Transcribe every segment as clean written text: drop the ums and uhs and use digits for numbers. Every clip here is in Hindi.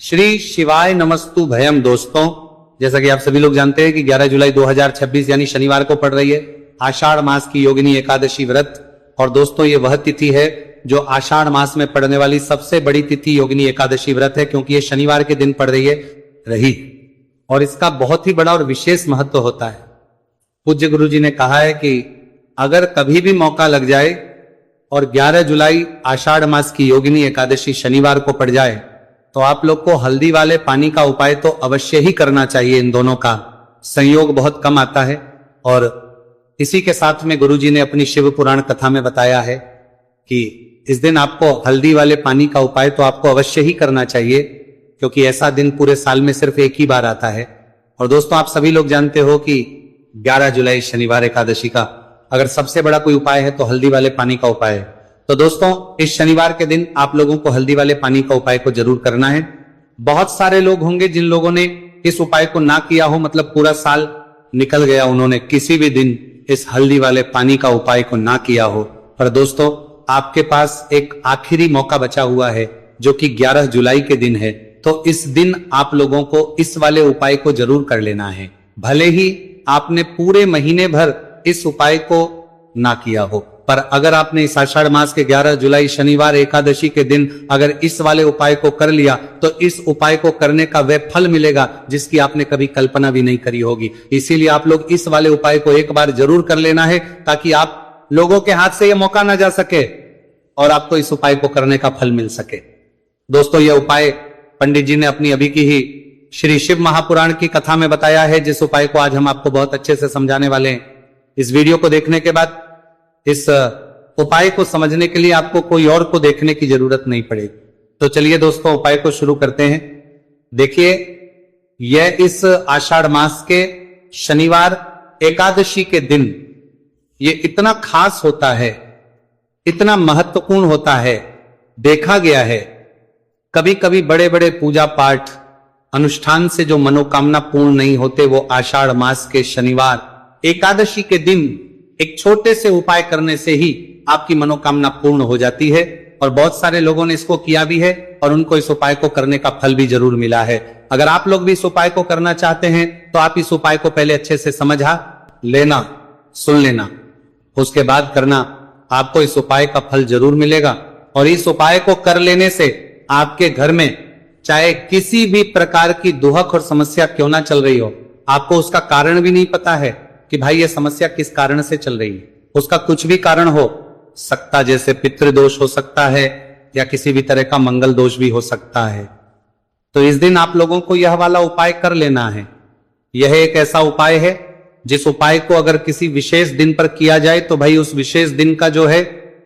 श्री शिवाय नमस्तु भयम। दोस्तों, जैसा कि आप सभी लोग जानते हैं कि 11 जुलाई 2026 यानी शनिवार को पड़ रही है आषाढ़ मास की योगिनी एकादशी व्रत। और दोस्तों, ये वह तिथि है जो आषाढ़ मास में पड़ने वाली सबसे बड़ी तिथि योगिनी एकादशी व्रत है, क्योंकि ये शनिवार के दिन पड़ रही और इसका बहुत ही बड़ा और विशेष महत्व होता है। पूज्य गुरु जी ने कहा है कि अगर कभी भी मौका लग जाए और 11 जुलाई आषाढ़ मास की योगिनी एकादशी शनिवार को पड़ जाए तो आप लोग को हल्दी वाले पानी का उपाय तो अवश्य ही करना चाहिए। इन दोनों का संयोग बहुत कम आता है। और इसी के साथ में गुरु जी ने अपनी शिव पुराण कथा में बताया है कि इस दिन आपको हल्दी वाले पानी का उपाय तो आपको अवश्य ही करना चाहिए, क्योंकि ऐसा दिन पूरे साल में सिर्फ एक ही बार आता है। और दोस्तों, आप सभी लोग जानते हो कि 11 जुलाई शनिवार एकादशी का अगर सबसे बड़ा कोई उपाय है तो हल्दी वाले पानी का उपाय है। तो दोस्तों, इस शनिवार के दिन आप लोगों को हल्दी वाले पानी का उपाय को जरूर करना है। बहुत सारे लोग होंगे जिन लोगों ने इस उपाय को ना किया हो, मतलब पूरा साल निकल गया, उन्होंने किसी भी दिन इस हल्दी वाले पानी का उपाय को ना किया हो। पर दोस्तों, आपके पास एक आखिरी मौका बचा हुआ है जो कि 11 जुलाई के दिन है। तो इस दिन आप लोगों को इस वाले उपाय को जरूर कर लेना है, भले ही आपने पूरे महीने भर इस उपाय को ना किया हो। पर अगर आपने इस आषाढ़ मास के 11 जुलाई शनिवार एकादशी के दिन अगर इस वाले उपाय को कर लिया तो इस उपाय को करने का वह फल मिलेगा जिसकी आपने कभी कल्पना भी नहीं करी होगी। इसीलिए आप लोग इस वाले उपाय को एक बार जरूर कर लेना है, ताकि आप लोगों के हाथ से यह मौका ना जा सके और आपको इस उपाय को करने का फल मिल सके। दोस्तों, यह उपाय पंडित जी ने अपनी अभी की ही श्री शिव महापुराण की कथा में बताया है, जिस उपाय को आज हम आपको बहुत अच्छे से समझाने वाले हैं। इस वीडियो को देखने के बाद इस उपाय को समझने के लिए आपको कोई और को देखने की जरूरत नहीं पड़ेगी। तो चलिए दोस्तों, उपाय को शुरू करते हैं। देखिए, यह इस आषाढ़ मास के शनिवार एकादशी के दिन ये इतना खास होता है, इतना महत्वपूर्ण होता है। देखा गया है कभी कभी बड़े बड़े पूजा पाठ अनुष्ठान से जो मनोकामना पूर्ण नहीं होते, वो आषाढ़ मास के शनिवार एकादशी के दिन एक छोटे से उपाय करने से ही आपकी मनोकामना पूर्ण हो जाती है। और बहुत सारे लोगों ने इसको किया भी है और उनको इस उपाय को करने का फल भी जरूर मिला है। अगर आप लोग भी इस उपाय को करना चाहते हैं तो आप इस उपाय को पहले अच्छे से समझा लेना, सुन लेना, उसके बाद करना। आपको इस उपाय का फल जरूर मिलेगा। और इस उपाय को कर लेने से आपके घर में चाहे किसी भी प्रकार की दुहक और समस्या क्यों ना चल रही हो, आपको उसका कारण भी नहीं पता है कि भाई ये समस्या किस कारण से चल रही है, उसका कुछ भी कारण हो सकता, जैसे पितृदोष हो सकता है या किसी भी तरह का मंगल दोष भी हो सकता है। तो इस दिन आप लोगों को यह वाला उपाय कर लेना है। यह एक ऐसा उपाय है जिस उपाय को अगर किसी विशेष दिन पर किया जाए तो भाई उस विशेष दिन का जो है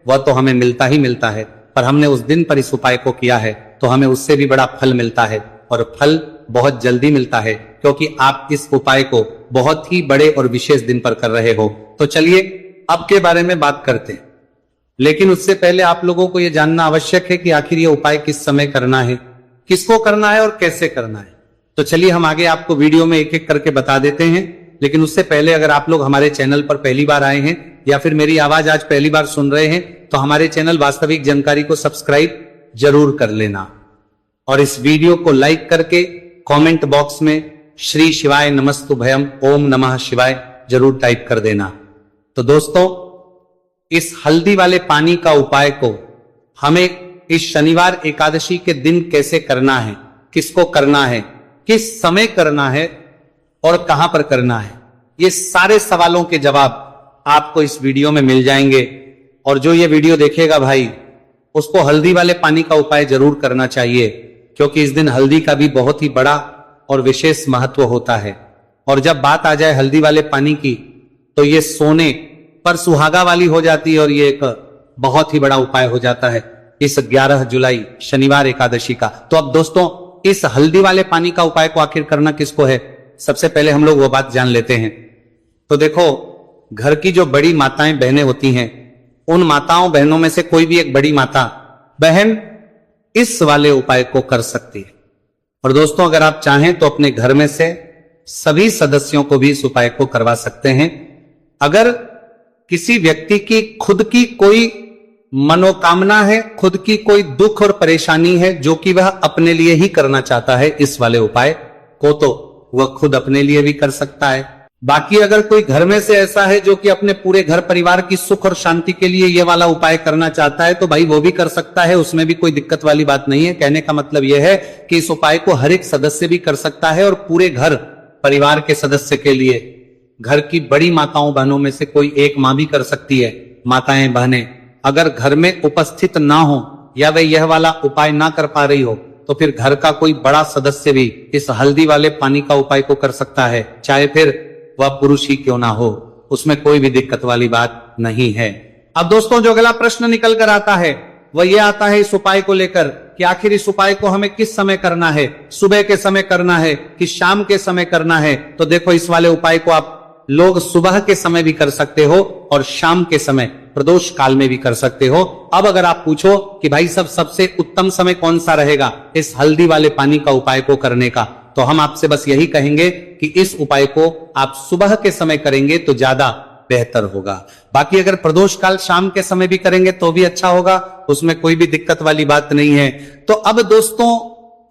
वह तो हमें मिलता ही मिलता है। पर हमने उस दिन पर इस उपाय को किया है तो हमें उससे भी बड़ा फल मिलता है, और फल बहुत जल्दी मिलता है, क्योंकि आप इस उपाय को बहुत ही बड़े और विशेष दिन पर कर रहे हो। तो चलिए अब के बारे में बात करते हैं। लेकिन उससे पहले आप लोगों को यह जानना आवश्यक है कि आखिर यह उपाय किस समय करना है, किसको करना है और कैसे करना है। तो चलिए हम आगे आपको वीडियो में एक एक करके बता देते हैं। लेकिन उससे पहले अगर आप लोग हमारे चैनल पर पहली बार आए हैं या फिर मेरी आवाज आज पहली बार सुन रहे हैं तो हमारे चैनल वास्तविक जानकारी को सब्सक्राइब जरूर कर लेना, और इस वीडियो को लाइक करके कमेंट बॉक्स में श्री शिवाय नमस्तु भयम ओम नमः शिवाय जरूर टाइप कर देना। तो दोस्तों, इस हल्दी वाले पानी का उपाय को हमें इस शनिवार एकादशी के दिन कैसे करना है, किसको करना है, किस समय करना है और कहां पर करना है, ये सारे सवालों के जवाब आपको इस वीडियो में मिल जाएंगे। और जो ये वीडियो देखेगा भाई, उसको हल्दी वाले पानी का उपाय जरूर करना चाहिए, क्योंकि इस दिन हल्दी का भी बहुत ही बड़ा और विशेष महत्व होता है। और जब बात आ जाए हल्दी वाले पानी की तो ये सोने पर सुहागा वाली हो जाती है, और ये एक बहुत ही बड़ा उपाय हो जाता है इस 11 जुलाई शनिवार एकादशी का। तो अब दोस्तों, इस हल्दी वाले पानी का उपाय को आखिर करना किसको है, सबसे पहले हम लोग वो बात जान लेते हैं। तो देखो, घर की जो बड़ी माताएं बहनें होती हैं, उन माताओं बहनों में से कोई भी एक बड़ी माता बहन इस वाले उपाय को कर सकती है। और दोस्तों, अगर आप चाहें तो अपने घर में से सभी सदस्यों को भी इस उपाय को करवा सकते हैं। अगर किसी व्यक्ति की खुद की कोई मनोकामना है, खुद की कोई दुख और परेशानी है जो कि वह अपने लिए ही करना चाहता है, इस वाले उपाय को तो वह खुद अपने लिए भी कर सकता है। बाकी अगर कोई घर में से ऐसा है जो कि अपने पूरे घर परिवार की सुख और शांति के लिए ये वाला उपाय करना चाहता है तो भाई वो भी कर सकता है, उसमें भी कोई दिक्कत वाली बात नहीं है। कहने का मतलब यह है कि इस उपाय को हर एक सदस्य भी कर सकता है और पूरे घर परिवार के सदस्य के लिए, घर की बड़ी माताओं बहनों में से कोई एक मां भी कर सकती है। माताएं बहनें अगर घर में उपस्थित ना हो या वे यह वाला उपाय ना कर पा रही हो तो फिर घर का कोई बड़ा सदस्य भी इस हल्दी वाले पानी का उपाय को कर सकता है, चाहे फिर वह पुरुष ही क्यों ना हो, उसमें कोई भी दिक्कत वाली बात नहीं है। अब दोस्तों जो अगला प्रश्न निकल कर आता है वह यह आता है इस उपाय को लेकर कि आखिर इस उपाय को हमें किस समय करना है, सुबह के समय करना है कि शाम के समय करना है। तो देखो इस वाले उपाय को आप लोग सुबह के समय भी कर सकते हो और शाम के समय प्रदोष काल में भी कर सकते हो। अब अगर आप पूछो कि भाई सबसे उत्तम समय कौन सा रहेगा इस हल्दी वाले पानी का उपाय को करने का, तो हम आपसे बस यही कहेंगे कि इस उपाय को आप सुबह के समय करेंगे तो ज्यादा बेहतर होगा। बाकी अगर प्रदोष काल शाम के समय भी करेंगे तो भी अच्छा होगा, उसमें कोई भी दिक्कत वाली बात नहीं है। तो अब दोस्तों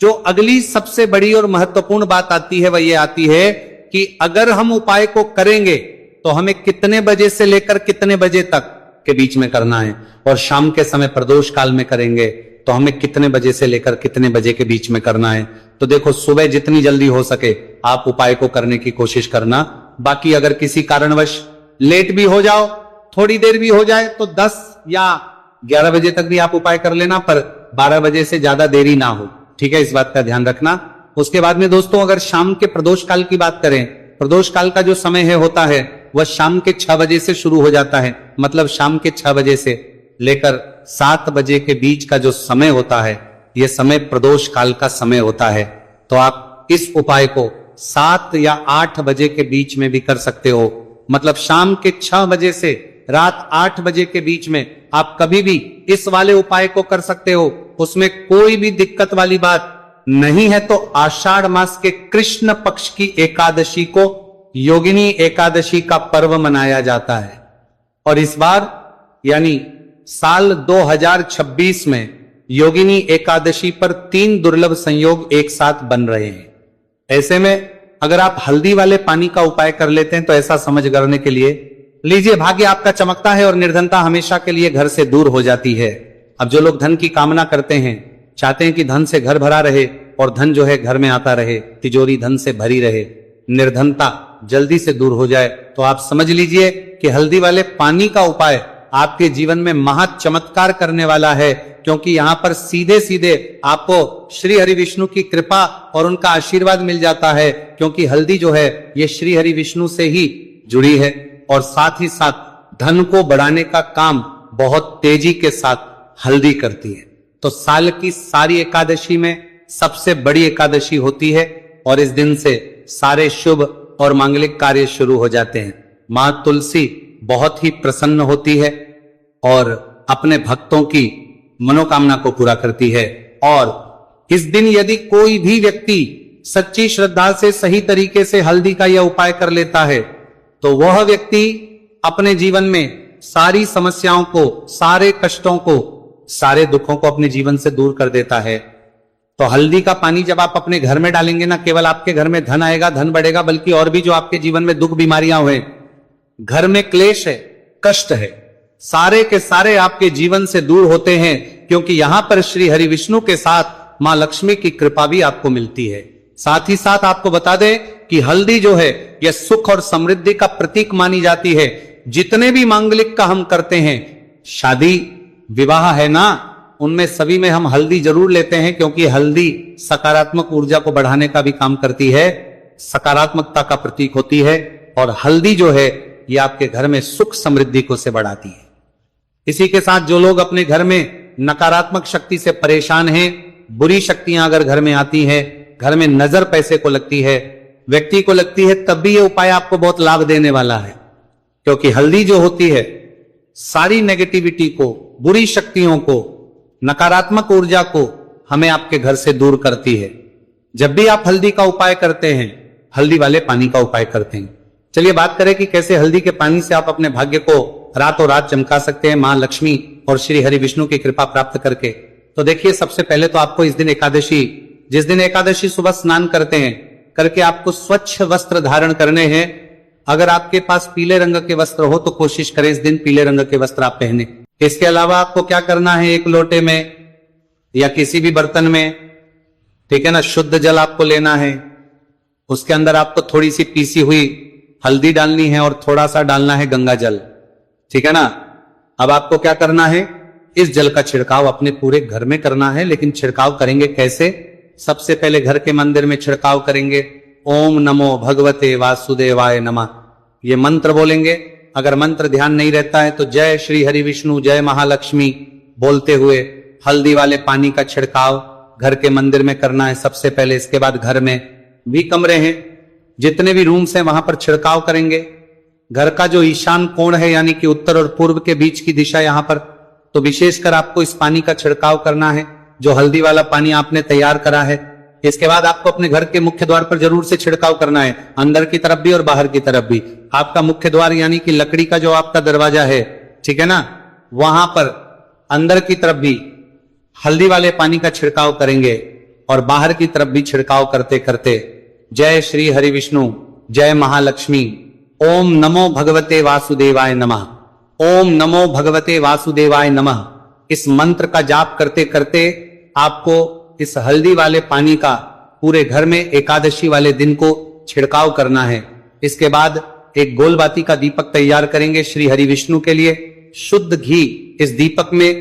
जो अगली सबसे बड़ी और महत्वपूर्ण बात आती है वह ये आती है कि अगर हम उपाय को करेंगे तो हमें कितने बजे से लेकर कितने बजे तक के बीच में करना है, और शाम के समय प्रदोष काल में करेंगे तो हमें कितने बजे से लेकर कितने बजे के बीच में करना है। तो देखो सुबह जितनी जल्दी हो सके आप उपाय को करने की कोशिश करना। बाकी अगर किसी कारणवश लेट भी हो जाओ, थोड़ी देर भी हो जाए तो 10 या 11 बजे तक भी आप उपाय कर लेना, पर 12 बजे से ज्यादा देरी ना हो, ठीक है, इस बात का ध्यान रखना। उसके बाद में दोस्तों अगर शाम के प्रदोष काल की बात करें, प्रदोष काल का जो समय है होता है वह शाम के 6 बजे से शुरू हो जाता है। मतलब शाम के 6 बजे से लेकर 7 बजे के बीच का जो समय होता है यह समय प्रदोष काल का समय होता है। तो आप इस उपाय को 7 या 8 बजे के बीच में भी कर सकते हो। मतलब शाम के 6 बजे से रात 8 बजे के बीच में आप कभी भी इस वाले उपाय को कर सकते हो, उसमें कोई भी दिक्कत वाली बात नहीं है। तो आषाढ़ मास के कृष्ण पक्ष की एकादशी को योगिनी एकादशी का पर्व मनाया जाता है और इस बार यानी साल 2026 में योगिनी एकादशी पर 3 दुर्लभ संयोग एक साथ बन रहे हैं। ऐसे में अगर आप हल्दी वाले पानी का उपाय कर लेते हैं तो ऐसा समझ करने के लिए लीजिए भाग्य आपका चमकता है और निर्धनता हमेशा के लिए घर से दूर हो जाती है। अब जो लोग धन की कामना करते हैं, चाहते हैं कि धन से घर भरा रहे और धन जो है घर में आता रहे, तिजोरी धन से भरी रहे, निर्धनता जल्दी से दूर हो जाए, तो आप समझ लीजिए कि हल्दी वाले पानी का उपाय आपके जीवन में महा चमत्कार करने वाला है। क्योंकि यहां पर सीधे सीधे आपको श्री हरि विष्णु की कृपा और उनका आशीर्वाद मिल जाता है, क्योंकि हल्दी जो है ये श्री हरि विष्णु से ही जुड़ी है और साथ ही साथ धन को बढ़ाने का काम बहुत तेजी के साथ हल्दी करती है। तो साल की सारी एकादशी में सबसे बड़ी एकादशी होती है और इस दिन से सारे शुभ और मांगलिक कार्य शुरू हो जाते हैं। मां तुलसी बहुत ही प्रसन्न होती है और अपने भक्तों की मनोकामना को पूरा करती है। और इस दिन यदि कोई भी व्यक्ति सच्ची श्रद्धा से सही तरीके से हल्दी का यह उपाय कर लेता है तो वह व्यक्ति अपने जीवन में सारी समस्याओं को, सारे कष्टों को, सारे दुखों को अपने जीवन से दूर कर देता है। तो हल्दी का पानी जब आप अपने घर में डालेंगे ना, केवल आपके घर में धन आएगा, धन बढ़ेगा, बल्कि और भी जो आपके जीवन में दुख बीमारियां हुए, घर में क्लेश है, कष्ट है, सारे के सारे आपके जीवन से दूर होते हैं। क्योंकि यहां पर श्री हरि विष्णु के साथ मां लक्ष्मी की कृपा भी आपको मिलती है। साथ ही साथ आपको बता दें कि हल्दी जो है यह सुख और समृद्धि का प्रतीक मानी जाती है। जितने भी मांगलिक का हम करते हैं, शादी विवाह है ना, उनमें सभी में हम हल्दी जरूर लेते हैं, क्योंकि हल्दी सकारात्मक ऊर्जा को बढ़ाने का भी काम करती है, सकारात्मकता का प्रतीक होती है। और हल्दी जो है ये आपके घर में सुख समृद्धि को से बढ़ाती है। इसी के साथ जो लोग अपने घर में नकारात्मक शक्ति से परेशान हैं, बुरी शक्तियां अगर घर में आती हैं, घर में नजर पैसे को लगती है, व्यक्ति को लगती है, तब भी ये उपाय आपको बहुत लाभ देने वाला है। क्योंकि हल्दी जो होती है सारी नेगेटिविटी को, बुरी शक्तियों को, नकारात्मक ऊर्जा को हमें आपके घर से दूर करती है। जब भी आप हल्दी का उपाय करते हैं, हल्दी वाले पानी का उपाय करते हैं। चलिए बात करें कि कैसे हल्दी के पानी से आप अपने भाग्य को रातों रात चमका सकते हैं, मां लक्ष्मी और श्री हरि विष्णु की कृपा प्राप्त करके। तो देखिए, सबसे पहले तो आपको इस दिन एकादशी, जिस दिन एकादशी सुबह स्नान करते हैं, करके आपको स्वच्छ वस्त्र धारण करने हैं। अगर आपके पास पीले रंग के वस्त्र हो तो कोशिश करें इस दिन पीले रंग के वस्त्र आप पहने। इसके अलावा आपको क्या करना है, एक लोटे में या किसी भी बर्तन में, ठीक है ना, शुद्ध जल आपको लेना है। उसके अंदर आपको थोड़ी सी पीसी हुई हल्दी डालनी है और थोड़ा सा डालना है गंगा जल, ठीक है ना। अब आपको क्या करना है, इस जल का छिड़काव अपने पूरे घर में करना है। लेकिन छिड़काव करेंगे कैसे? सबसे पहले घर के मंदिर में छिड़काव करेंगे। ओम नमो भगवते वासुदेवाय नमः, ये मंत्र बोलेंगे। अगर मंत्र ध्यान नहीं रहता है तो जय श्री हरि विष्णु जय महालक्ष्मी बोलते हुए हल्दी वाले पानी का छिड़काव घर के मंदिर में करना है सबसे पहले। इसके बाद घर में भी कमरे हैं, जितने भी रूम्स हैं वहां पर छिड़काव करेंगे। घर का जो ईशान कोण है, यानी कि उत्तर और पूर्व के बीच की दिशा, यहां पर तो विशेषकर आपको इस पानी का छिड़काव करना है, जो हल्दी वाला पानी आपने तैयार करा है। इसके बाद आपको अपने घर के मुख्य द्वार पर जरूर से छिड़काव करना है, अंदर की तरफ भी और बाहर की तरफ भी। आपका मुख्य द्वार यानी कि लकड़ी का जो आपका दरवाजा है, ठीक है ना, वहां पर अंदर की तरफ भी हल्दी वाले पानी का छिड़काव करेंगे और बाहर की तरफ भी छिड़काव करते करते जय श्री हरि विष्णु जय महालक्ष्मी ओम नमो भगवते वासुदेवाय नमः, ओम नमो भगवते वासुदेवाय नमः, इस मंत्र का जाप करते करते आपको इस हल्दी वाले पानी का पूरे घर में एकादशी वाले दिन को छिड़काव करना है। इसके बाद एक गोलबाती का दीपक तैयार करेंगे श्री हरि विष्णु के लिए। शुद्ध घी इस दीपक में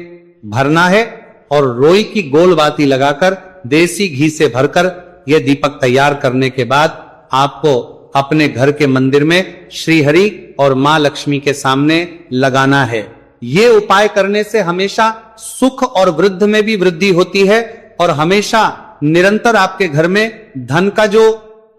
भरना है और रोई की गोलबाती लगाकर देसी घी से भरकर यह दीपक तैयार करने के बाद आपको अपने घर के मंदिर में श्री हरि और मां लक्ष्मी के सामने लगाना है। ये उपाय करने से हमेशा सुख और वृद्धि में भी वृद्धि होती है और हमेशा निरंतर आपके घर में धन का जो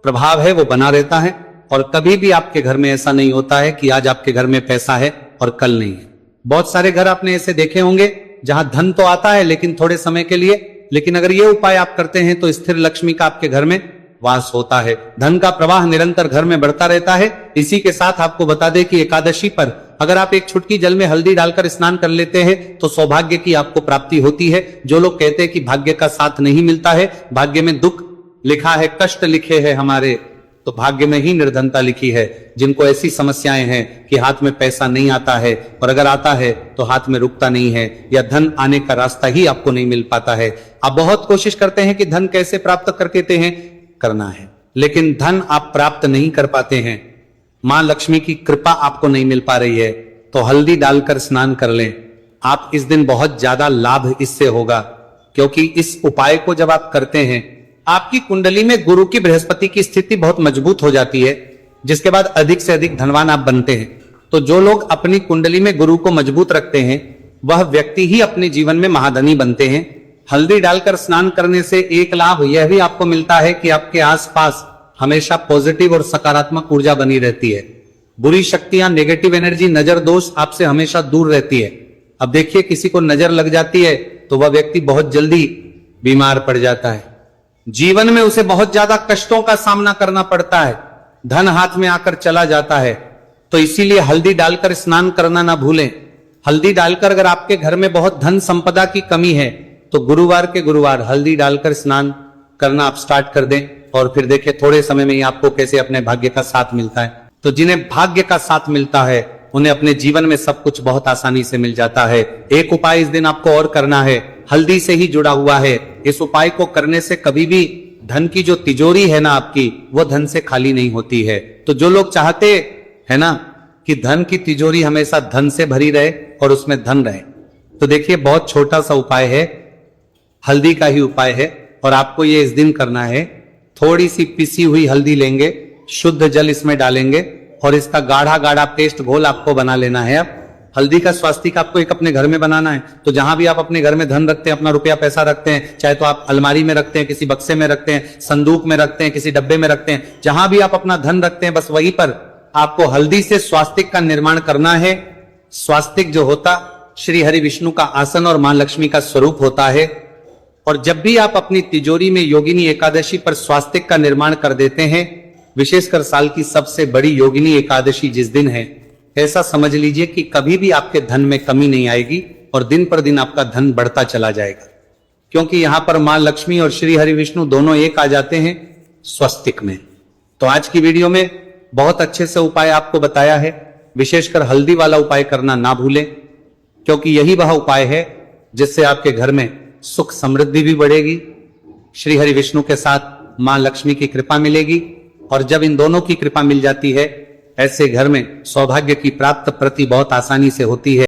प्रभाव है वो बना रहता है। और कभी भी आपके घर में ऐसा नहीं होता है कि आज आपके घर में पैसा है और कल नहीं है। बहुत सारे घर आपने ऐसे देखे होंगे जहां धन तो आता है लेकिन थोड़े समय के लिए, लेकिन अगर ये उपाय आप करते हैं तो स्थिर लक्ष्मी का आपके घर में वास होता है, धन का प्रवाह निरंतर घर में बढ़ता रहता है। इसी के साथ आपको बता दें कि एकादशी पर अगर आप एक चुटकी जल में हल्दी डालकर स्नान कर लेते हैं तो सौभाग्य की आपको प्राप्ति होती है। जो लोग कहते हैं कि भाग्य का साथ नहीं मिलता है, भाग्य में दुख लिखा है, कष्ट लिखे हैं हमारे, तो भाग्य में ही निर्धनता लिखी है। जिनको ऐसी समस्याएं हैं कि हाथ में पैसा नहीं आता है और अगर आता है तो हाथ में रुकता नहीं है या धन आने का रास्ता ही आपको नहीं मिल पाता है। आप बहुत कोशिश करते हैं कि धन कैसे प्राप्त करते हैं, करना है, लेकिन धन आप प्राप्त नहीं कर पाते हैं, मां लक्ष्मी की कृपा आपको नहीं मिल पा रही है, तो हल्दी डालकर स्नान कर लें। आप इस दिन बहुत ज्यादा लाभ इससे होगा, क्योंकि इस उपाय को जब आप करते हैं आपकी कुंडली में गुरु की बृहस्पति की स्थिति बहुत मजबूत हो जाती है, जिसके बाद अधिक से अधिक धनवान आप बनते हैं। तो जो लोग अपनी कुंडली में गुरु को मजबूत रखते हैं वह व्यक्ति ही अपने जीवन में महाधनी बनते हैं। हल्दी डालकर स्नान करने से एक लाभ यह भी आपको मिलता है कि आपके आसपास हमेशा पॉजिटिव और सकारात्मक ऊर्जा बनी रहती है। बुरी शक्तियां, नेगेटिव एनर्जी, नजर दोष आपसे हमेशा दूर रहती है। अब देखिए, किसी को नजर लग जाती है तो वह व्यक्ति बहुत जल्दी बीमार पड़ जाता है, जीवन में उसे बहुत ज्यादा कष्टों का सामना करना पड़ता है, धन हाथ में आकर चला जाता है। तो इसीलिए हल्दी डालकर स्नान करना ना भूलें। हल्दी डालकर अगर आपके घर में बहुत धन संपदा की कमी है तो गुरुवार के गुरुवार हल्दी डालकर स्नान करना आप स्टार्ट कर दें और फिर देखें थोड़े समय में ही आपको कैसे अपने भाग्य का साथ मिलता है। तो जिन्हें भाग्य का साथ मिलता है उन्हें अपने जीवन में सब कुछ बहुत आसानी से मिल जाता है। एक उपाय इस दिन आपको और करना है, हल्दी से ही जुड़ा हुआ है। इस उपाय को करने से कभी भी धन की जो तिजोरी है ना आपकी, वो धन से खाली नहीं होती है। तो जो लोग चाहते है ना कि धन की तिजोरी हमेशा धन से भरी रहे और उसमें धन रहे, तो देखिए बहुत छोटा सा उपाय है, हल्दी का ही उपाय है और आपको ये इस दिन करना है। थोड़ी सी पिसी हुई हल्दी लेंगे, शुद्ध जल इसमें डालेंगे और इसका गाढ़ा गाढ़ा पेस्ट घोल आपको बना लेना है। अब हल्दी का स्वास्तिक आपको एक अपने घर में बनाना है। तो जहां भी आप अपने घर में धन रखते हैं, अपना रुपया पैसा रखते हैं, चाहे तो आप अलमारी में रखते हैं, किसी बक्से में रखते हैं, संदूक में रखते हैं, किसी डब्बे में रखते हैं, जहां भी आप अपना धन रखते हैं बस वहीं पर आपको हल्दी से स्वास्तिक का निर्माण करना है। स्वास्तिक जो होता श्री हरि विष्णु का आसन और मां लक्ष्मी का स्वरूप होता है। और जब भी आप अपनी तिजोरी में योगिनी एकादशी पर स्वास्तिक का निर्माण कर देते हैं, विशेषकर साल की सबसे बड़ी योगिनी एकादशी जिस दिन है, ऐसा समझ लीजिए कि कभी भी आपके धन में कमी नहीं आएगी और दिन पर दिन आपका धन बढ़ता चला जाएगा, क्योंकि यहां पर मां लक्ष्मी और श्री हरि विष्णु दोनों एक आ जाते हैं स्वस्तिक में। तो आज की वीडियो में बहुत अच्छे से उपाय आपको बताया है। विशेषकर हल्दी वाला उपाय करना ना भूलें, क्योंकि यही वह उपाय है जिससे आपके घर में सुख समृद्धि भी बढ़ेगी, श्री हरि विष्णु के साथ मां लक्ष्मी की कृपा मिलेगी, और जब इन दोनों की कृपा मिल जाती है, ऐसे घर में सौभाग्य की प्राप्त प्रति बहुत आसानी से होती है।